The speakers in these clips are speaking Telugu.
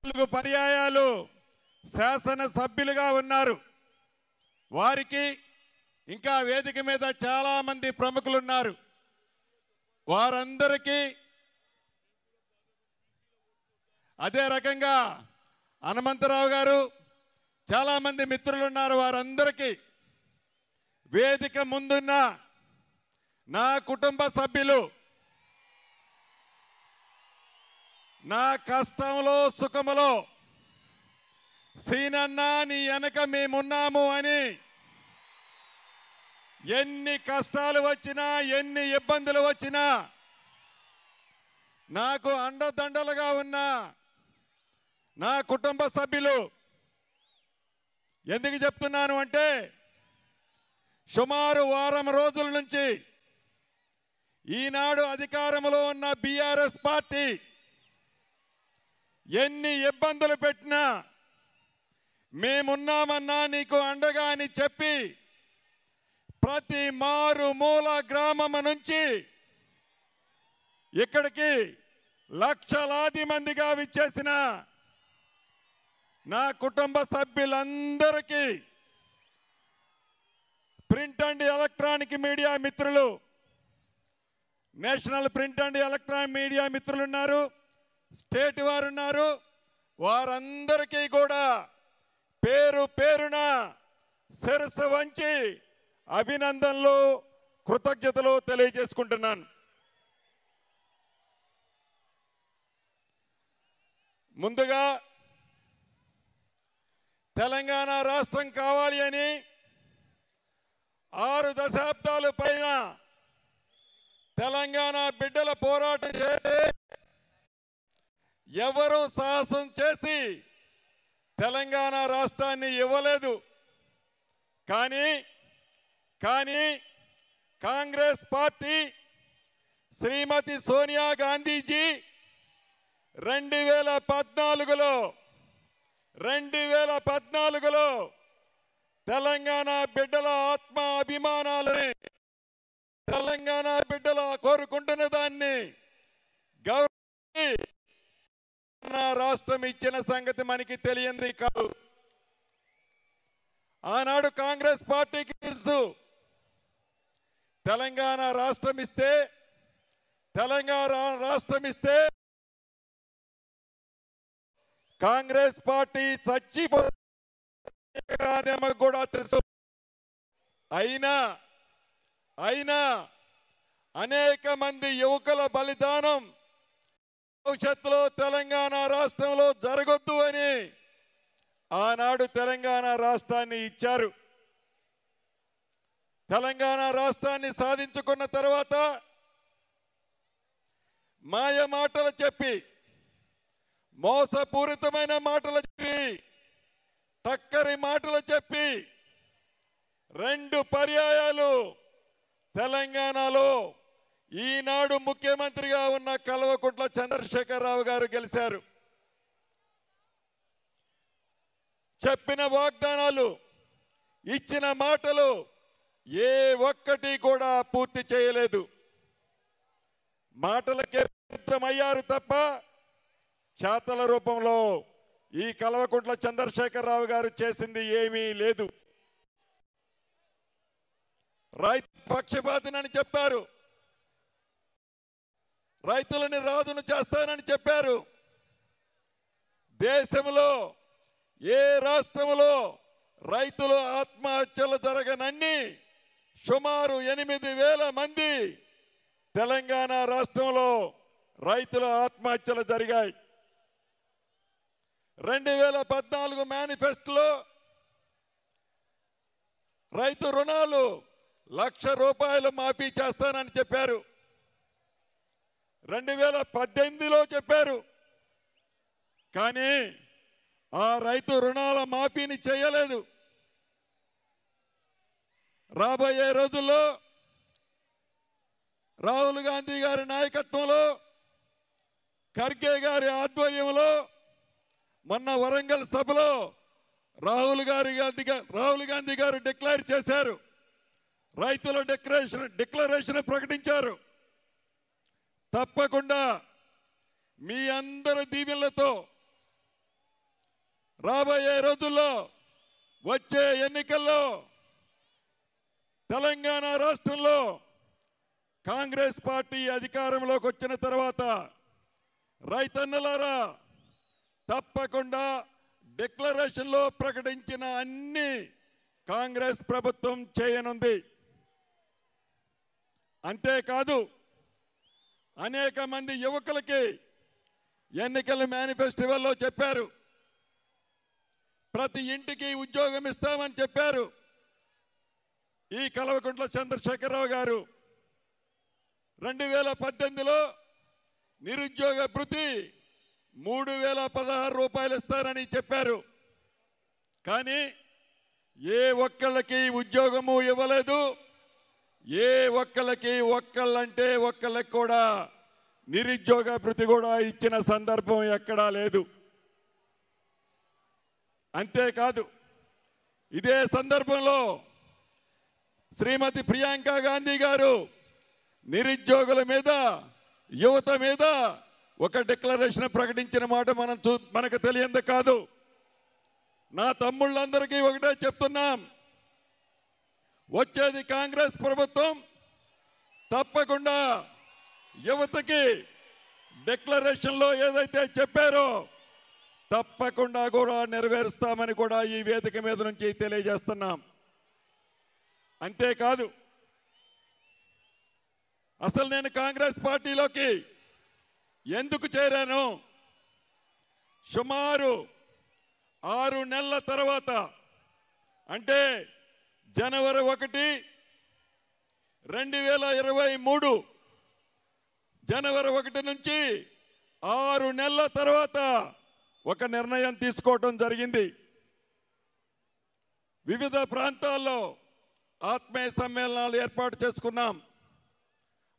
4 పర్యాయాలు శాసన సభ్యులుగా ఉన్నారు. వారికి ఇంకా వేదిక మీద చాలా మంది ప్రముఖులు ఉన్నారు. వారందరికీ అదే రకంగా హనుమంతరావు గారు చాలా మంది మిత్రులు ఉన్నారు. వారందరికీ వేదిక ముందున్న నా కుటుంబ సభ్యులు, నా కష్టంలో సుఖములో సీనన్న నీ వెనక మేమున్నాము అని ఎన్ని కష్టాలు వచ్చినా ఎన్ని ఇబ్బందులు వచ్చినా నాకు అండదండలుగా ఉన్న నా కుటుంబ సభ్యులు. ఎందుకు చెప్తున్నాను అంటే సుమారు వారం రోజుల నుంచి ఈనాడు అధికారంలో ఉన్న బీఆర్ఎస్ పార్టీ ఎన్ని ఇబ్బందులు పెట్టినా మేమున్నామన్నా నీకు అండగా అని చెప్పి ప్రతి మారుమూల గ్రామం నుంచి ఇక్కడికి లక్షలాది మందిగా విచ్చేసిన నా కుటుంబ సభ్యులందరికీ, ప్రింట్ అండ్ ఎలక్ట్రానిక్ మీడియా మిత్రులు, national print and electronic media మిత్రులు ఉన్నారు, స్టేట్ వారు ఉన్నారు, వారందరికీ కూడా పేరు పేరున శిరస్సు వంచి అభినందనలు కృతజ్ఞతలు తెలియజేసుకుంటున్నాను. ముందుగా తెలంగాణ రాష్ట్రం కావాలి అని 6 దశాబ్దాల పైన తెలంగాణ బిడ్డల పోరాటం చేసి ఎవరు సాహసం చేసి తెలంగాణ రాష్ట్రాన్ని ఇవ్వలేదు. కానీ కాంగ్రెస్ పార్టీ శ్రీమతి సోనియా గాంధీజీ 2014లో తెలంగాణ బిడ్డల ఆత్మ అభిమానాలని, తెలంగాణ బిడ్డల కోరుకుంటున్న దాన్ని గౌరవించి రాష్ట్రం ఇచ్చిన సంగతి మనకి తెలియంది కాదు. ఆనాడు కాంగ్రెస్ పార్టీకి తెలుసు తెలంగాణ రాష్ట్రం ఇస్తే కాంగ్రెస్ పార్టీ చచ్చిపోతే కూడా తెలుసు. అయినా అనేక మంది యువకుల బలిదానం భవిష్యత్తులో తెలంగాణ రాష్ట్రంలో జరగొద్దు అని ఆనాడు తెలంగాణ రాష్ట్రాన్ని ఇచ్చారు. తెలంగాణ రాష్ట్రాన్ని సాధించుకున్న తర్వాత మాయ మాటలు చెప్పి, మోసపూరితమైన మాటలు చెప్పి, టక్కరి మాటలు చెప్పి 2 పర్యాయాలు తెలంగాణలో ఈనాడు ముఖ్యమంత్రిగా ఉన్న కల్వకుంట్ల చంద్రశేఖరరావు గారు గెలిచారు. చెప్పిన వాగ్దానాలు, ఇచ్చిన మాటలు ఏ ఒక్కటి కూడా పూర్తి చేయలేదు. మాటలకే పరిమితమయ్యారు తప్ప చేతల రూపంలో ఈ కల్వకుంట్ల చంద్రశేఖరరావు గారు చేసింది ఏమీ లేదు. రైతు పక్షపాతినని చెప్పారు, రైతులని రాజును చేస్తానని చెప్పారు. దేశంలో ఏ రాష్ట్రంలో రైతులు ఆత్మహత్యలు జరగనన్ని సుమారు 8,000 మంది తెలంగాణ రాష్ట్రంలో రైతుల ఆత్మహత్యలు జరిగాయి. 2014 మేనిఫెస్టోలో రైతు రుణాలు 1,00,000 రూపాయలు మాఫీ చేస్తానని చెప్పారు. 2018లో చెప్పారు. కానీ ఆ రైతు రుణాల మాఫీని చేయలేదు. రాబోయే రోజుల్లో రాహుల్ గాంధీ గారి నాయకత్వంలో, ఖర్గే గారి ఆధ్వర్యంలో మొన్న వరంగల్ సభలో రాహుల్ గాంధీ గారు డిక్లేర్ చేశారు. రైతుల డిక్లరేషన్ ప్రకటించారు. తప్పకుండా మీ అందరి దీవెనలతో రాబోయే రోజుల్లో వచ్చే ఎన్నికల్లో తెలంగాణ రాష్ట్రంలో కాంగ్రెస్ పార్టీ అధికారంలోకి వచ్చిన తర్వాత రైతన్నలారా తప్పకుండా డిక్లరేషన్లో ప్రకటించిన అన్ని కాంగ్రెస్ ప్రభుత్వం చేయనుంది. అంతేకాదు అనేక మంది యువకులకి ఎన్నికల మేనిఫెస్టోలో చెప్పారు, ప్రతి ఇంటికి ఉద్యోగం ఇస్తామని చెప్పారు. ఈ కల్వకుంట్ల చంద్రశేఖరరావు గారు 2018లో నిరుద్యోగ భృతి 3016 రూపాయలు ఇస్తారని చెప్పారు. కానీ ఏ ఒక్కళ్ళకి ఉద్యోగము ఇవ్వలేదు. ఏ ఒక్కళ్ళకి ఒక్కళ్ళంటే ఒక్కళ్ళకి కూడా నిరుద్యోగ భృతి కూడా ఇచ్చిన సందర్భం ఎక్కడా లేదు. అంతేకాదు ఇదే సందర్భంలో శ్రీమతి ప్రియాంక గాంధీ గారు నిరుద్యోగుల మీద యువత మీద ఒక డిక్లరేషన్ ప్రకటించిన మాట మనకు తెలియంది కాదు. నా తమ్ముళ్ళందరికీ ఒకటే చెప్తున్నాం, వచ్చేది కాంగ్రెస్ ప్రభుత్వం తప్పకుండా యువతకి డిక్లరేషన్లో ఏదైతే చెప్పారో తప్పకుండా కూడా నెరవేరుస్తామని కూడా ఈ వేదిక మీద నుంచి తెలియజేస్తున్నాం. అంతేకాదు అసలు నేను కాంగ్రెస్ పార్టీలోకి ఎందుకు చేరాను? సుమారు 6 నెలల తర్వాత అంటే జనవరి 1, 2023 జనవరి 1 నుంచి 6 నెలల తర్వాత ఒక నిర్ణయం తీసుకోవడం జరిగింది. వివిధ ప్రాంతాల్లో ఆత్మీయ సమ్మేళనాలు ఏర్పాటు చేసుకున్నాం.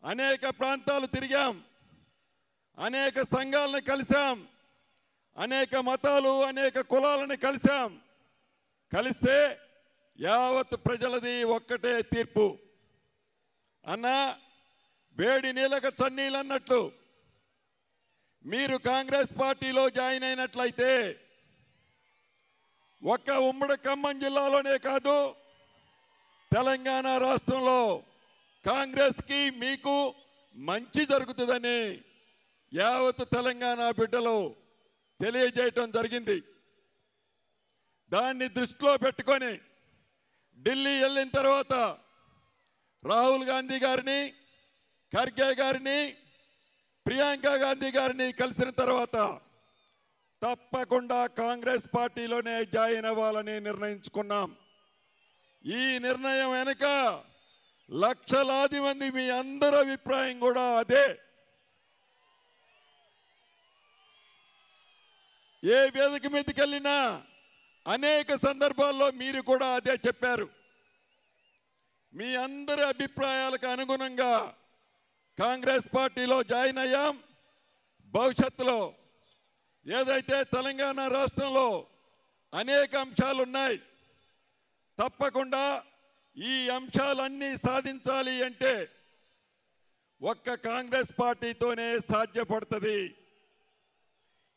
అనేక ప్రాంతాలు తిరిగాం, అనేక సంఘాలను కలిసాం, అనేక మతాలు అనేక కులాలను కలిసాం. కలిస్తే యావత్ ప్రజలది ఒక్కటే తీర్పు. అన్నా వేడి నీళ్ళక చన్నీళ్ళు అన్నట్లు మీరు కాంగ్రెస్ పార్టీలో జాయిన్ అయినట్లయితే ఒక్క ఉమ్మడి ఖమ్మం జిల్లాలోనే కాదు తెలంగాణ రాష్ట్రంలో కాంగ్రెస్కి మీకు మంచి జరుగుతుందని యావత్ తెలంగాణ బిడ్డలు తెలియజేయటం జరిగింది. దాన్ని దృష్టిలో పెట్టుకొని ఢిల్లీ వెళ్ళిన తర్వాత రాహుల్ గాంధీ గారిని, ఖర్గే గారిని, ప్రియాంక గాంధీ గారిని కలిసిన తర్వాత తప్పకుండా కాంగ్రెస్ పార్టీలోనే జాయిన్ అవ్వాలని నిర్ణయించుకున్నాం. ఈ నిర్ణయం వెనుక లక్షలాది మంది మీ అందరి అభిప్రాయం కూడా అదే. ఏ వేదిక మీదకి వెళ్ళినా అనేక సందర్భాల్లో మీరు కూడా అదే చెప్పారు. మీ అందరి అభిప్రాయాలకు అనుగుణంగా కాంగ్రెస్ పార్టీలో జాయిన్ అయ్యాం. భవిష్యత్తులో ఏదైతే తెలంగాణ రాష్ట్రంలో అనేక అంశాలు ఉన్నాయి, తప్పకుండా ఈ అంశాలన్నీ సాధించాలి అంటే ఒక్క కాంగ్రెస్ పార్టీతోనే సాధ్యపడుతుంది.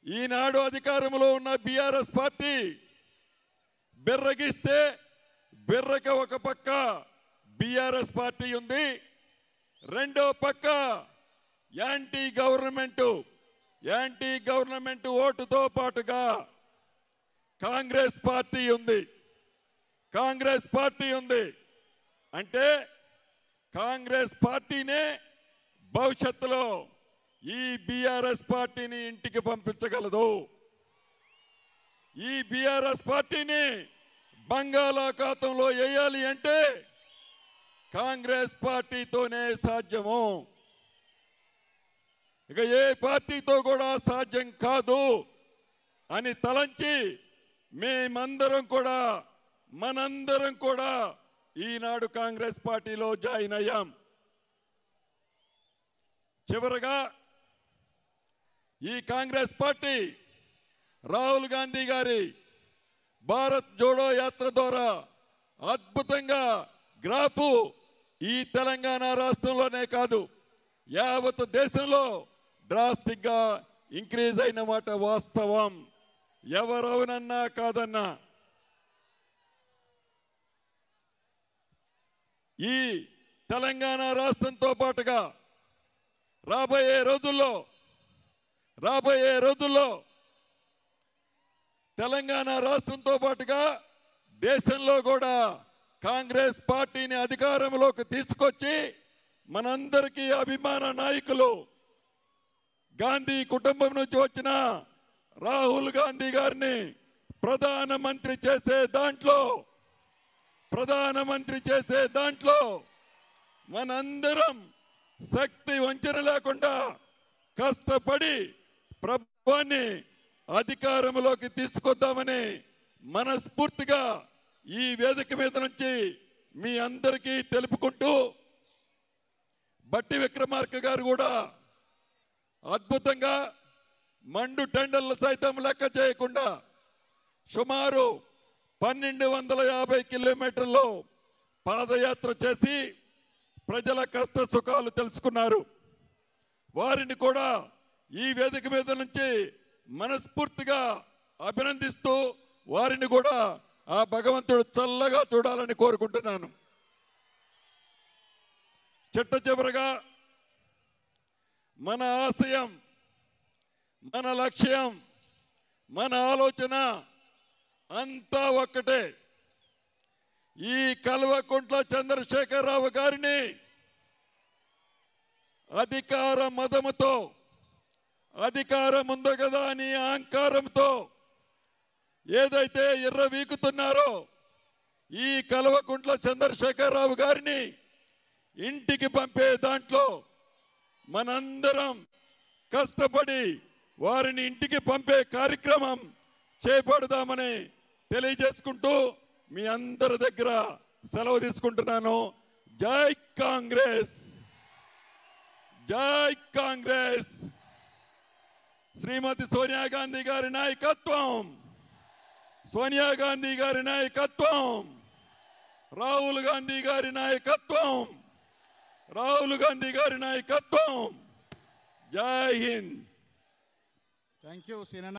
ఈనాడు అధికారంలో ఉన్న బీఆర్ఎస్ పార్టీ బిర్రగిస్తే బిర్రక ఒక పక్క బీఆర్ఎస్ పార్టీ ఉంది, రెండో పక్క యాంటీ గవర్నమెంట్ ఓటుతో పాటుగా కాంగ్రెస్ పార్టీ ఉంది. అంటే కాంగ్రెస్ పార్టీనే భవిష్యత్తులో ఈ బీఆర్ఎస్ పార్టీని ఇంటికి పంపించగలదు. ఈ బీఆర్ఎస్ పార్టీని బంగాళాఖాతంలో వేయాలి అంటే కాంగ్రెస్ పార్టీతోనే సాధ్యము. ఇక ఏ పార్టీతో కూడా సాధ్యం కాదు అని తలంచి మనందరం కూడా ఈనాడు కాంగ్రెస్ పార్టీలో జాయిన్ అయ్యాం. చివరగా ఈ కాంగ్రెస్ పార్టీ రాహుల్ గాంధీ గారి భారత్ జోడో యాత్ర ద్వారా అద్భుతంగా గ్రాఫ్ ఈ తెలంగాణ రాష్ట్రంలోనే కాదు యావత్ దేశంలో డ్రాస్టిక్ గా ఇంక్రీజ్ అయిన మాట వాస్తవం. ఎవరవునన్నా కాదన్నా ఈ తెలంగాణ రాష్ట్రంతో పాటుగా రాబోయే రోజుల్లో తెలంగాణ రాష్ట్రంతో పాటుగా దేశంలో కూడా కాంగ్రెస్ పార్టీని అధికారంలోకి తీసుకొచ్చి మనందరికీ అభిమాన నాయకులు గాంధీ కుటుంబం నుంచి వచ్చిన రాహుల్ గాంధీ గారిని ప్రధానమంత్రి చేసే దాంట్లో మనందరం శక్తి వంచన లేకుండా కష్టపడి ప్రభుత్వాన్ని అధికారంలోకి తీసుకొద్దామని మనస్ఫూర్తిగా ఈ వేదిక మీద నుంచి మీ అందరికీ తెలుపుకుంటూ బట్టి విక్రమార్క గారు కూడా అద్భుతంగా మండు టెండర్లు సైతం లెక్క చేయకుండా సుమారు 1250 కిలోమీటర్లు పాదయాత్ర చేసి ప్రజల కష్ట సుఖాలు తెలుసుకున్నారు. వారిని కూడా ఈ వేదిక మీద నుంచి మనస్ఫూర్తిగా అభినందిస్తూ వారిని కూడా ఆ భగవంతుడు చల్లగా చూడాలని కోరుకుంటున్నాను. చివరగా మన ఆశయం, మన లక్ష్యం, మన ఆలోచన అంతా ఒక్కటే. ఈ కల్వకుంట్ల చంద్రశేఖరరావు గారిని అధికార మదముతో, అధికారం ఉంది కదా అని అహంకారంతో ఏదైతే ఎర్రవీకుతున్నారో ఈ కల్వకుంట్ల చంద్రశేఖరరావు గారిని ఇంటికి పంపే దాంట్లో మనందరం కష్టపడి వారిని ఇంటికి పంపే కార్యక్రమం చేపడదామని తెలియజేసుకుంటూ మీ అందరి దగ్గర సెలవు తీసుకుంటున్నాను. జై కాంగ్రెస్, జై కాంగ్రెస్. శ్రీమతి సోనియా గాంధీ గారి నాయకత్వం, సోనియా గాంధీ గారి నాయకత్వం, రాహుల్ గాంధీ గారి నాయకత్వం, రాహుల్ గాంధీ గారి నాయకత్వం. జై హింద్. Thank you.